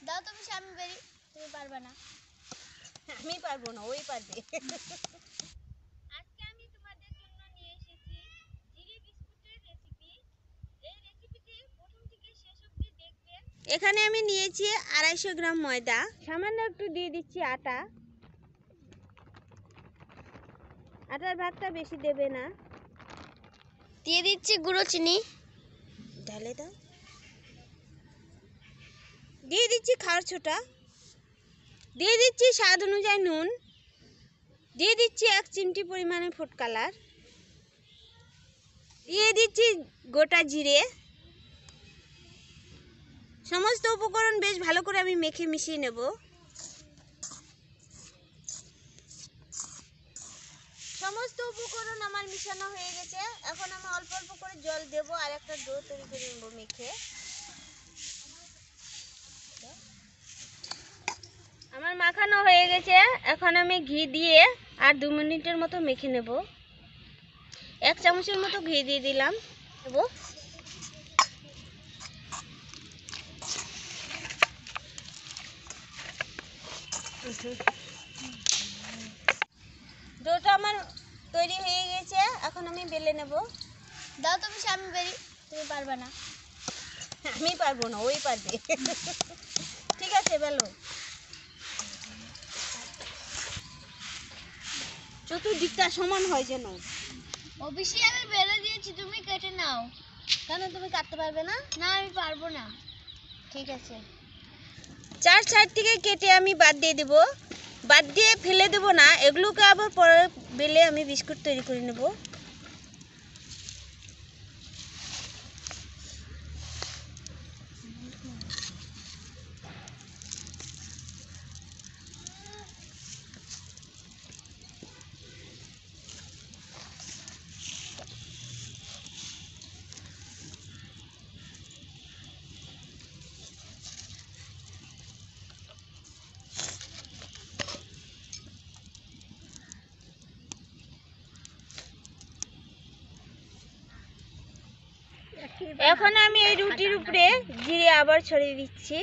দাও তুমি সামনে বেরি, তুমি পারবে না। আমি পারবো না, ওই পারবে। আজকে আমি তোমাদের জন্য নিয়ে এসেছি জিরে বিস্কুটের রেসিপি। এই রেসিপিটি প্রথম থেকে শেষ অবধি দেখবেন। এখানে আমি নিয়েছি 250 গ্রাম ময়দা, সামান্য একটু দিয়ে দিচ্ছি আটা। আটার ভাগটা বেশি দেবে না। দিয়ে দিচ্ছি গুঁড়ো চিনি, ঢালে দাও। দিয়ে দিচ্ছি খাওয়ার ছোটা, দিয়ে দিচ্ছি স্বাদ অনুযায়ী নুন, দিয়ে দিচ্ছি 1 চিমটি পরিমাণে ফুড কালার, দিয়ে দিচ্ছি গোটা জিরে। সমস্ত উপকরণ বেশ ভালো করে আমি মেখে মিশিয়ে নেব। সমস্ত উপকরণ আমার মিশানো হয়ে গেছে। এখন আমি অল্প অল্প করে জল দেব আর একটা ডো তৈরি করে নেব মেখে। আমার মাখানো হয়ে গেছে। এখন আমি ঘি দিয়ে আর 2 মিনিটের মতো মেখে নেব। 1 চামচের মতো ঘি দিয়ে দিলাম। দেব ডোটা আমার তৈরি হয়ে গেছে। এখন আমি বেলে নেব। দাও তুমি সামনে বেরি, তুমি পারবে না। আমি পারবো না, ওই পারবে। ঠিক আছে, বেলো। চতুর্দিকটা সমান হয় যেন। অবশ্যই আমি বেলে দিয়েছি, তুমি কেটে নাও। কেন, তুমি কাটতে পারবে না? না আমি পারবো না। ঠিক আছে, 4 সাইড থেকে কেটে আমি বাদ দিয়ে দেব। বাদ দিয়ে ফেলে দেব না, এগুলোকে আবার পরে বেলে আমি বিস্কুট তৈরি করে নেব। এখন আমি এই রুটির উপরে জিরে আবার ছড়িয়ে দিচ্ছি।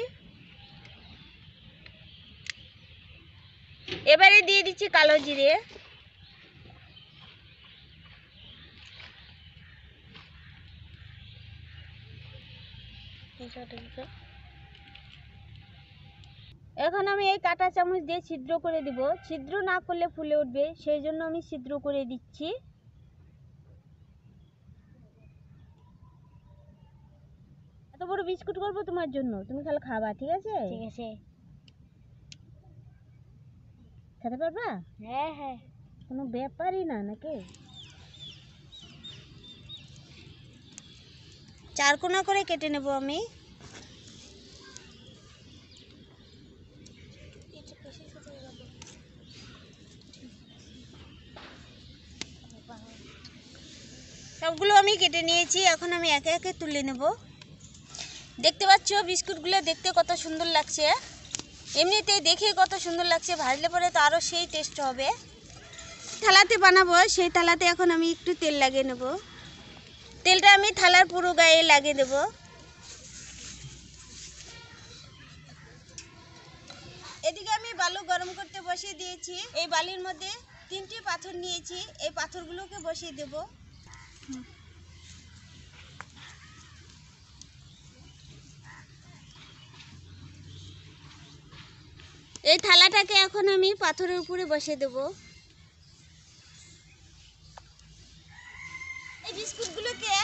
এবারে দিয়ে দিচ্ছি কালো জিরে। এখন আমি এই কাঁটা চামচ দিয়ে ছিদ্র করে দিব। ছিদ্র না করলে ফুলে উঠবে, সেই জন্য আমি ছিদ্র করে দিচ্ছি। এত বড় বিস্কুট করবো তোমার জন্য, তুমি খালি খাবা, ঠিক আছে? ঠিক আছে। খেতে পারবা? হ্যাঁ হ্যাঁ। কোনো ব্যাপারই না নাকি? 4 কোনা করে কেটে নেব আমি। সবগুলো আমি কেটে নিয়েছি। এখন আমি একে একে তুলে নেব। দেখতে পাচ্ছ বিস্কুটগুলো দেখতে কত সুন্দর লাগছে। এমনিতেই দেখে কত সুন্দর লাগছে, ভাজলে পরে তো আরও সেই টেস্ট হবে। থালাতে বানাবো, সেই থালাতে এখন আমি একটু তেল লাগিয়ে নেব। তেলটা আমি থালার পুরো গায়ে লাগিয়ে দেব। এদিকে আমি বালু গরম করতে বসিয়ে দিয়েছি। এই বালির মধ্যে 3টি পাথর নিয়েছি, এই পাথরগুলোকে বসিয়ে দেব। এই থালাটাকে এখন আমি পাথরের উপরে বসিয়ে দেব। এই বিস্কুটগুলোকে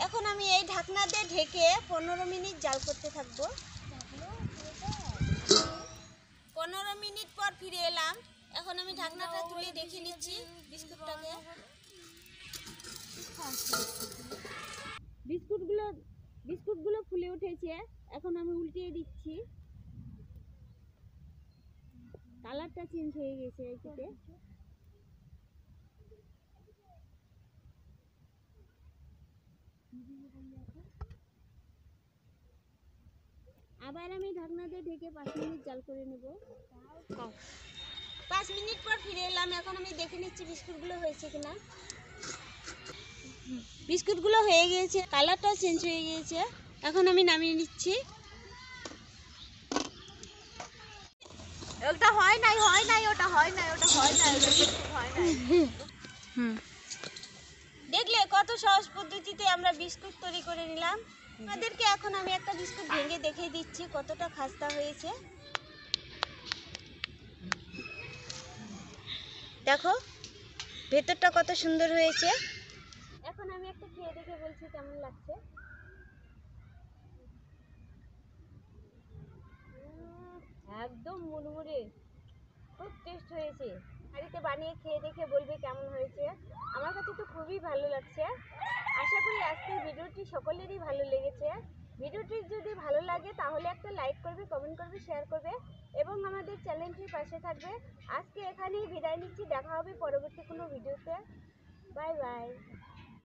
এখন আমি এই ঢাকনা দিয়ে ঢেকে 15 মিনিট জাল করতে থাকবো। 15 মিনিট পর ফিরে এলাম। এখন আমি ঢাকনাটা তুলে দেখে নিচ্ছি বিস্কুটটাকে। বিস্কুটগুলো ফুলে উঠেছে। এখন আমি উল্টিয়ে দিচ্ছি। কালারটা চেঞ্জ হয়ে গেছে এটাতে। আবার আমি ঢাকনা দিয়ে ঢেকে 5 মিনিট জাল করে নেব। 5 মিনিট পর ফিরে এলাম। এখন আমি দেখে নিচ্ছি বিস্কুটগুলো হয়েছে কিনা। বিস্কুটগুলো হয়ে গিয়েছে, কালারটাও চেঞ্জ হয়ে গিয়েছে। এখন আমি নামিয়ে নিচ্ছি। ওটা হয় নাই, ওটা হয় নাই, ওটা হয় নাই। দেখলে কত সহজ পদ্ধতিতে আমরা বিস্কুট তৈরি করে নিলাম। আমাদেরকে এখন আমি একটা বিস্কুট ভেঙে দেখিয়ে দিচ্ছি কতটা খাস্তা হয়েছে। দেখো ভেতরটা কত সুন্দর হয়েছে। এখন আমি একটা খেয়ে দেখে বলছি কেমন লাগছে। একদম মুড়মুড়ে, খুব টেস্ট হয়েছে। বাড়িতে বানিয়ে খেয়ে দেখে বলবে কেমন হয়েছে। আমার কাছে তো খুবই ভালো লাগছে। আশা করি আজকের ভিডিওটি সকলেরই ভালো লেগেছে। ভিডিওটি যদি ভালো লাগে তাহলে একটা লাইক করবে, কমেন্ট করবে, শেয়ার করবে এবং আমাদের চ্যানেলটির পাশে থাকবে। আজকে এখানেই বিদায় নিচ্ছি, দেখা হবে পরবর্তী কোনো ভিডিওতে। Bye bye.